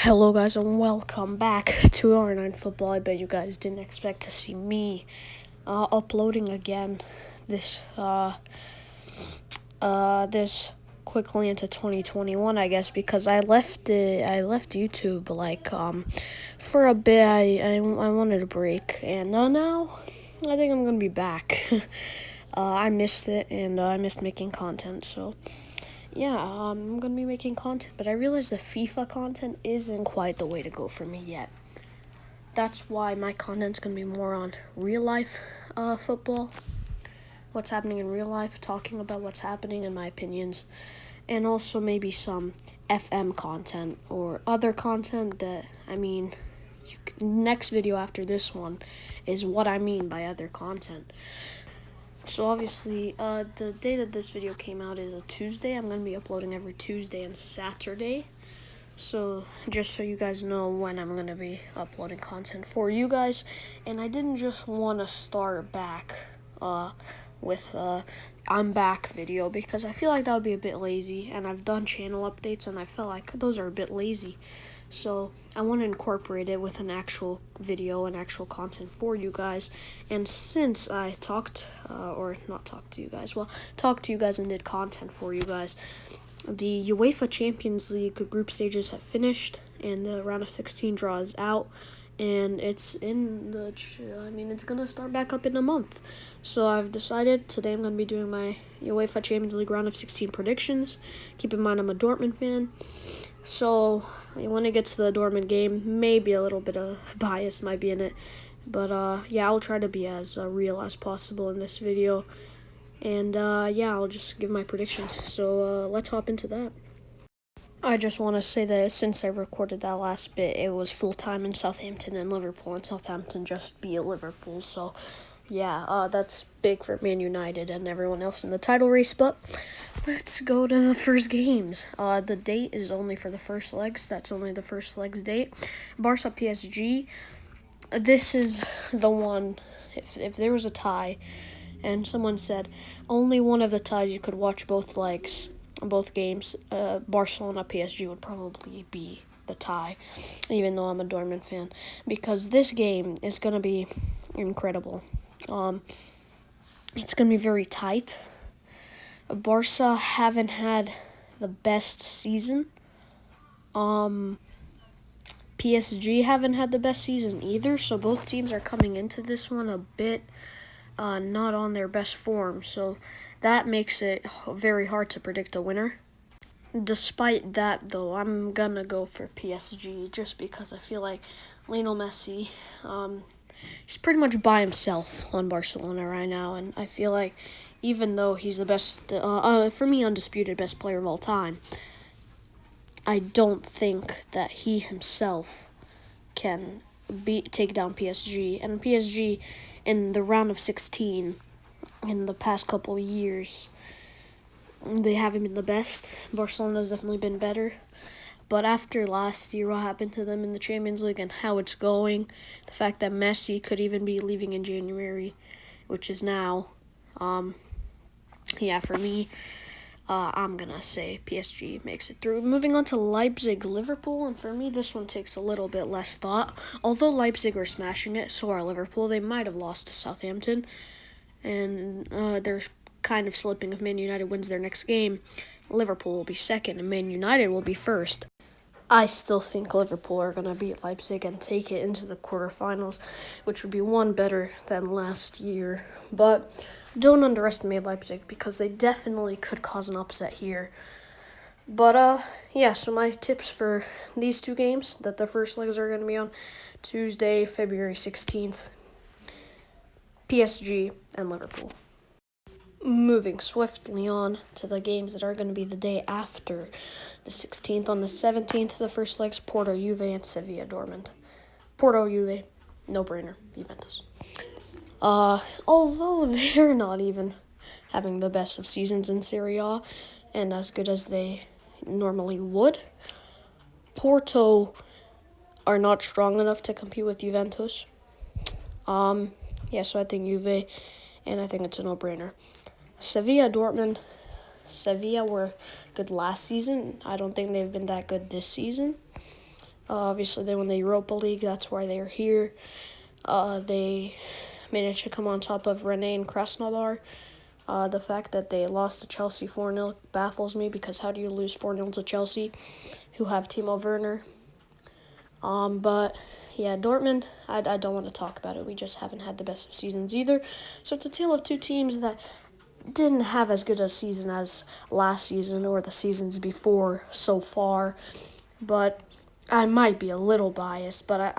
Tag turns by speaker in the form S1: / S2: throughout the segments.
S1: Hello guys and welcome back to R9 Football. I bet you guys didn't expect to see me uploading again this this quickly into 2021, I guess, because I left YouTube for a bit. I wanted a break, and now I think I'm gonna be back. I missed it, and I missed making content, so yeah, I'm going to be making content, but I realize the FIFA content isn't quite the way to go for me yet. That's why my content's going to be more on real life football, what's happening in real life, talking about what's happening and my opinions, and also maybe some FM content or other content that, next video after this one is what I mean by other content. So obviously, the day that this video came out is a Tuesday. I'm going to be uploading every Tuesday and Saturday. So just so you guys know when I'm going to be uploading content for you guys. And I didn't just want to start back with I'm back video, because I feel like that would be a bit lazy. And I've done channel updates and I felt like those are a bit lazy. So I want to incorporate it with an actual video and actual content for you guys. And since I talked to you guys and did content for you guys, the UEFA Champions League group stages have finished and the round of 16 draw is out, and it's gonna start back up in a month. So I've decided today I'm gonna be doing my UEFA Champions League round of 16 predictions. Keep in mind I'm a Dortmund fan, so when it gets to the Dortmund game, maybe a little bit of bias might be in it, but yeah, I'll try to be as real as possible in this video, and yeah, I'll just give my predictions. So let's hop into that. I just want to say that since I recorded that last bit, it was full-time in Southampton and Liverpool, and Southampton just beat Liverpool, so yeah, that's big for Man United and everyone else in the title race. But let's go to the first games. The date is only for the first legs. That's only the first legs date. Barca Psg. This is the one, if there was a tie, and someone said only one of the ties you could watch both legs, both games, Barcelona Psg would probably be the tie, even though I'm a Dortmund fan, because this game is going to be incredible. It's going to be very tight. Barca haven't had the best season. PSG haven't had the best season either, so both teams are coming into this one a bit not on their best form, so that makes it very hard to predict a winner. Despite that, though, I'm gonna go for PSG just because I feel like Lionel Messi, he's pretty much by himself on Barcelona right now, and I feel like even though he's the best, for me, undisputed best player of all time, I don't think that he himself can take down PSG. And PSG, in the round of 16, in the past couple of years, they haven't been the best. Barcelona's definitely been better. But after last year, what happened to them in the Champions League and how it's going, the fact that Messi could even be leaving in January, which is now, yeah, for me, I'm going to say PSG makes it through. Moving on to Leipzig Liverpool, and for me, this one takes a little bit less thought. Although Leipzig are smashing it, so are Liverpool. They might have lost to Southampton, and they're kind of slipping. If Man United wins their next game, Liverpool will be second, and Man United will be first. I still think Liverpool are going to beat Leipzig and take it into the quarterfinals, which would be one better than last year. But don't underestimate Leipzig, because they definitely could cause an upset here. But, yeah, so my tips for these two games, that the first legs are going to be on Tuesday, February 16th, PSG and Liverpool. Moving swiftly on to the games that are going to be the day after the 16th. On the 17th, the first legs, Porto, Juve, and Sevilla Dortmund. Porto, Juve, no-brainer, Juventus. Although they're not even having the best of seasons in Serie A and as good as they normally would, Porto are not strong enough to compete with Juventus. Yeah, so I think Juve, and I think it's a no-brainer. Sevilla Dortmund. Sevilla were good last season. I don't think they've been that good this season. Obviously, they won the Europa League. That's why they're here. They managed to come on top of Rennes and Krasnodar. The fact that they lost to Chelsea 4-0 baffles me, because how do you lose 4-0 to Chelsea, who have Timo Werner? But yeah, Dortmund, I don't want to talk about it. We just haven't had the best of seasons either. So it's a tale of two teams that didn't have as good a season as last season or the seasons before so far. But I might be a little biased, but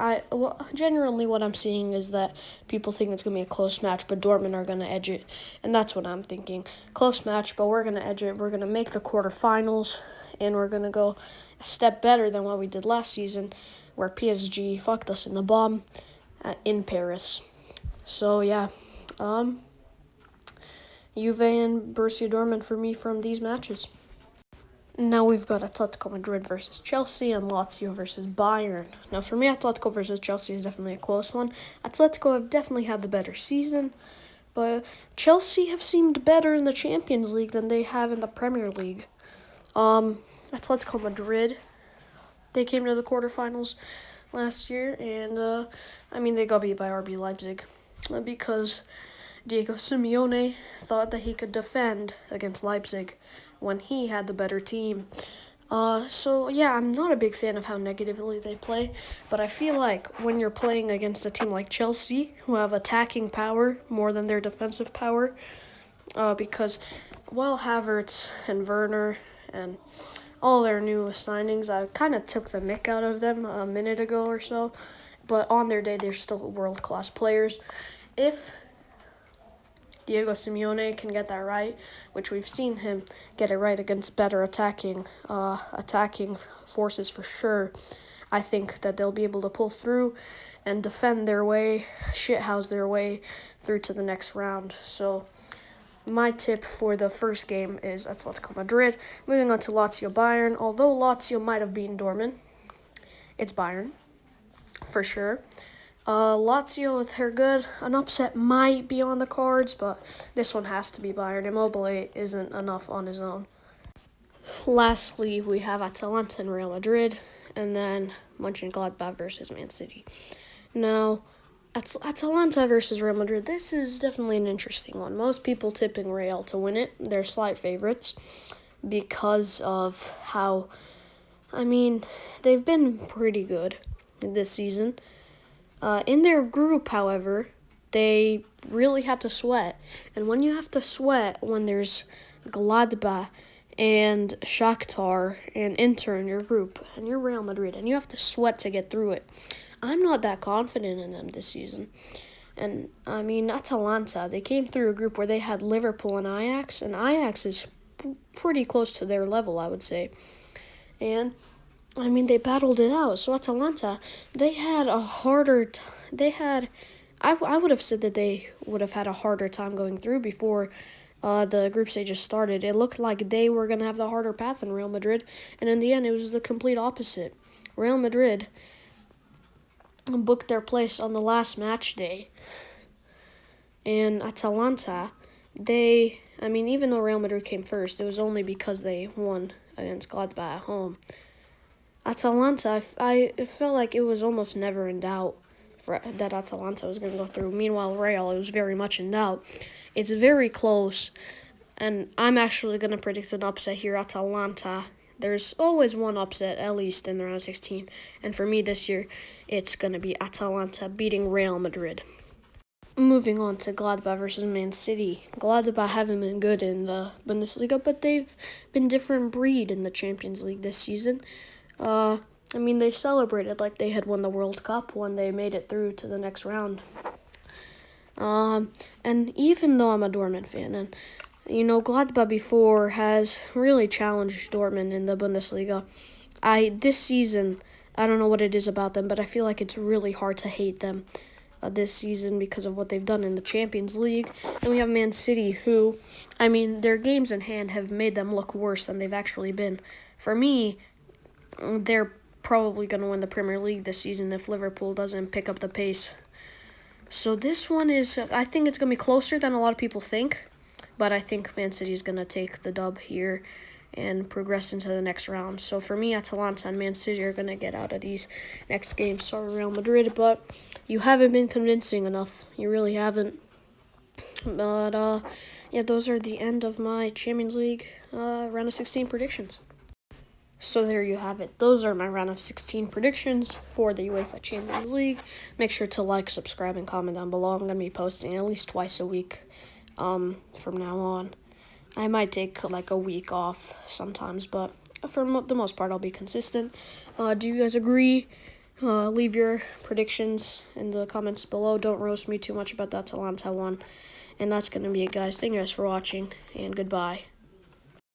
S1: genuinely what I'm seeing is that people think it's going to be a close match, but Dortmund are going to edge it. And that's what I'm thinking. Close match, but we're going to edge it. We're going to make the quarterfinals, and we're going to go a step better than what we did last season, where PSG fucked us in the bum in Paris. So, yeah. Juve and Borussia Dortmund for me from these matches. Now we've got Atletico Madrid versus Chelsea and Lazio versus Bayern. Now for me, Atletico versus Chelsea is definitely a close one. Atletico have definitely had the better season, but Chelsea have seemed better in the Champions League than they have in the Premier League. Atletico Madrid, they came to the quarterfinals last year, and they got beat by RB Leipzig because Diego Simeone thought that he could defend against Leipzig when he had the better team. So yeah, I'm not a big fan of how negatively they play, but I feel like when you're playing against a team like Chelsea, who have attacking power more than their defensive power, because while Havertz and Werner and all their new signings, I kind of took the mick out of them a minute ago or so, but on their day, they're still world-class players. If Diego Simeone can get that right, which we've seen him get it right against better attacking forces for sure, I think that they'll be able to pull through and defend their way, shithouse their way through to the next round. So my tip for the first game is Atletico Madrid. Moving on to Lazio Bayern. Although Lazio might have beaten Dortmund, it's Bayern for sure. Lazio, they're good. An upset might be on the cards, but this one has to be Bayern. Immobile isn't enough on his own. Lastly, we have Atalanta and Real Madrid, and then Mönchengladbach versus Man City. Now, Atalanta versus Real Madrid, this is definitely an interesting one. Most people tipping Real to win it. They're slight favorites because of how, they've been pretty good this season. In their group, however, they really had to sweat. And when you have to sweat, when there's Gladbach and Shakhtar and Inter in your group, and you're Real Madrid, and you have to sweat to get through it, I'm not that confident in them this season. And, Atalanta, they came through a group where they had Liverpool and Ajax is pretty close to their level, I would say. And they battled it out. So Atalanta, they had a harder I would have said that they would have had a harder time going through before the group stage just started. It looked like they were going to have the harder path than Real Madrid, and in the end, it was the complete opposite. Real Madrid booked their place on the last match day, and Atalanta, even though Real Madrid came first, it was only because they won against Gladbach at home. Atalanta, I felt like it was almost never in doubt that Atalanta was going to go through. Meanwhile, Real, it was very much in doubt. It's very close, and I'm actually going to predict an upset here, Atalanta. There's always one upset, at least, in the round of 16. And for me this year, it's going to be Atalanta beating Real Madrid. Moving on to Gladbach versus Man City. Gladbach haven't been good in the Bundesliga, but they've been different breed in the Champions League this season. They celebrated like they had won the World Cup when they made it through to the next round. And even though I'm a Dortmund fan, and Gladbach before has really challenged Dortmund in the Bundesliga. This season, I don't know what it is about them, but I feel like it's really hard to hate them this season because of what they've done in the Champions League. And we have Man City, who, their games in hand have made them look worse than they've actually been. For me, they're probably going to win the Premier League this season if Liverpool doesn't pick up the pace. So this one I think it's going to be closer than a lot of people think, but I think Man City is going to take the dub here. and progress into the next round. So for me, Atalanta and Man City are going to get out of these next games. Sorry, Real Madrid, but you haven't been convincing enough. You really haven't. But, yeah, those are the end of my Champions League round of 16 predictions. So there you have it. Those are my round of 16 predictions for the UEFA Champions League. Make sure to like, subscribe, and comment down below. I'm going to be posting at least twice a week from now on. I might take like a week off sometimes, but for the most part, I'll be consistent. Do you guys agree? Leave your predictions in the comments below. Don't roast me too much about that Atalanta one. And that's going to be it, guys. Thank you guys for watching, and goodbye.